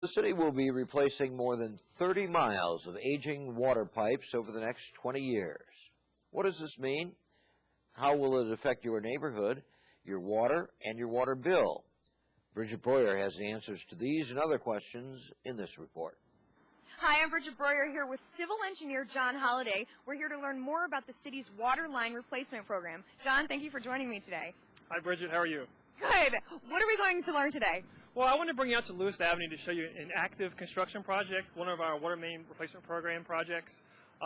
The city will be replacing more than 30 miles of aging water pipes over the next 20 years. What does this mean? How will it affect your neighborhood, your water, and your water bill? Bridget Breuer has the answers to these and other questions in this report. Hi, I'm Bridget Breuer here with civil engineer John Holliday. We're here to learn more about the city's water line replacement program. John, thank you for joining me today. Hi, Bridget. How are you? Good. What are we going to learn today? Well, I want to bring you out to Lewis Avenue to show you an active construction project, one of our water main replacement program projects.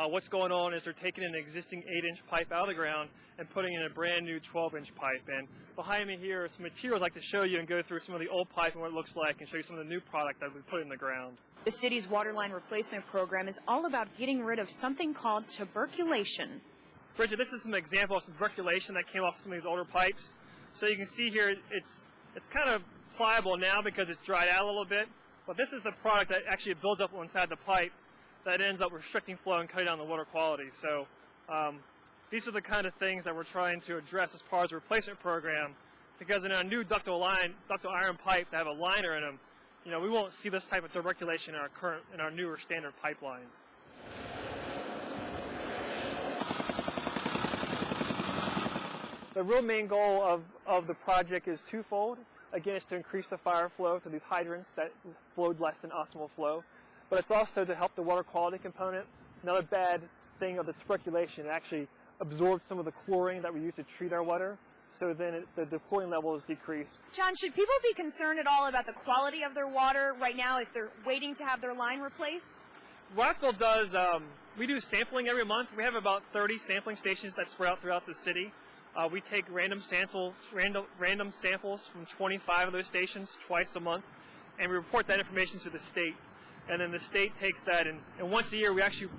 What's going on is they're taking an existing 8-inch pipe out of the ground and putting in a brand new 12-inch pipe. And behind me here are some materials I'd like to show you and go through some of the old pipe and what it looks like and show you some of the new product that we put in the ground. The city's water line replacement program is all about getting rid of something called tuberculation. Bridget, this is an example of some tuberculation that came off some of these older pipes. So you can see here it's kind of pliable now because it's dried out a little bit, but this is the product that actually builds up inside the pipe that ends up restricting flow and cutting down the water quality. So these are the kind of things that we're trying to address as part of the replacement program, because in our new ductile iron pipes that have a liner in them, we won't see this type of tuberculation in our newer standard pipelines. The real main goal of the project is twofold. Again, it's to increase the fire flow to these hydrants that flowed less than optimal flow. But it's also to help the water quality component. Another bad thing of the tuberculation, it actually absorbs some of the chlorine that we use to treat our water. So then the chlorine level is decreased. John, should people be concerned at all about the quality of their water right now if they're waiting to have their line replaced? Rockville does, we do sampling every month. We have about 30 sampling stations that spread out throughout the city. We take random samples from 25 of those stations twice a month, and we report that information to the state. And then the state takes that, and once a year we actually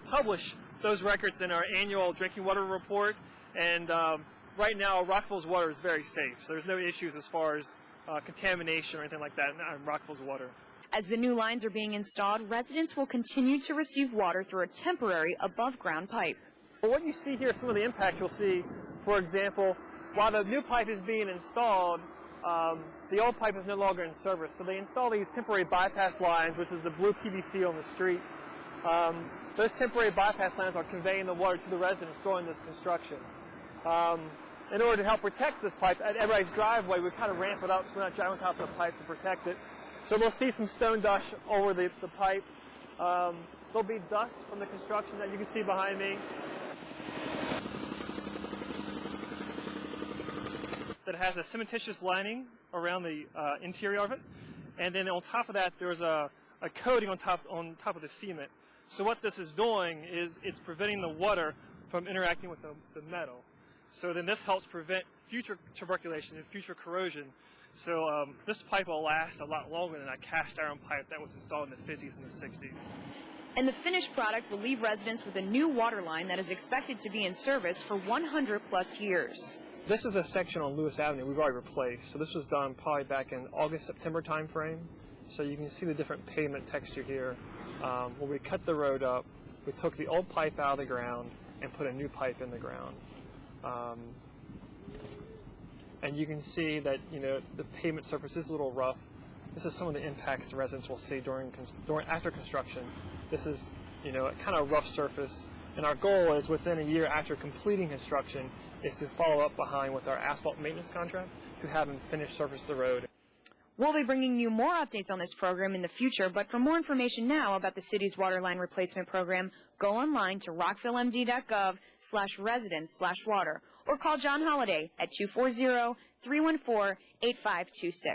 publish those records in our annual drinking water report. And right now, Rockville's water is very safe, so there's no issues as far as contamination or anything like that in Rockville's water. As the new lines are being installed, residents will continue to receive water through a temporary above-ground pipe. Well, what you see here, some of the impact you'll see. For example, while the new pipe is being installed, the old pipe is no longer in service. So they install these temporary bypass lines, which is the blue PVC on the street. Those temporary bypass lines are conveying the water to the residents during this construction. In order to help protect this pipe, at everybody's driveway, we kind of ramp it up so we're not driving on top of the pipe to protect it. So we'll see some stone dust over the pipe. There'll be dust from the construction that you can see behind me. That has a cementitious lining around the interior of it, and then on top of that there's a coating on top of the cement. So what this is doing is it's preventing the water from interacting with the metal. So then this helps prevent future tuberculation and future corrosion. So this pipe will last a lot longer than that cast iron pipe that was installed in the 50s and the 60s. And the finished product will leave residents with a new water line that is expected to be in service for 100 plus years. This is a section on Lewis Avenue we've already replaced. So this was done probably back in August, September time frame. So you can see the different pavement texture here. When we cut the road up, we took the old pipe out of the ground and put a new pipe in the ground. And you can see that the pavement surface is a little rough. This is some of the impacts the residents will see after construction. This is a kind of rough surface. And our goal is within a year after completing construction is to follow up behind with our asphalt maintenance contract to have them finish surface the road. We'll be bringing you more updates on this program in the future, but for more information now about the city's water line replacement program, go online to rockvillemd.gov/residents/water or call John Holliday at 240-314-8526.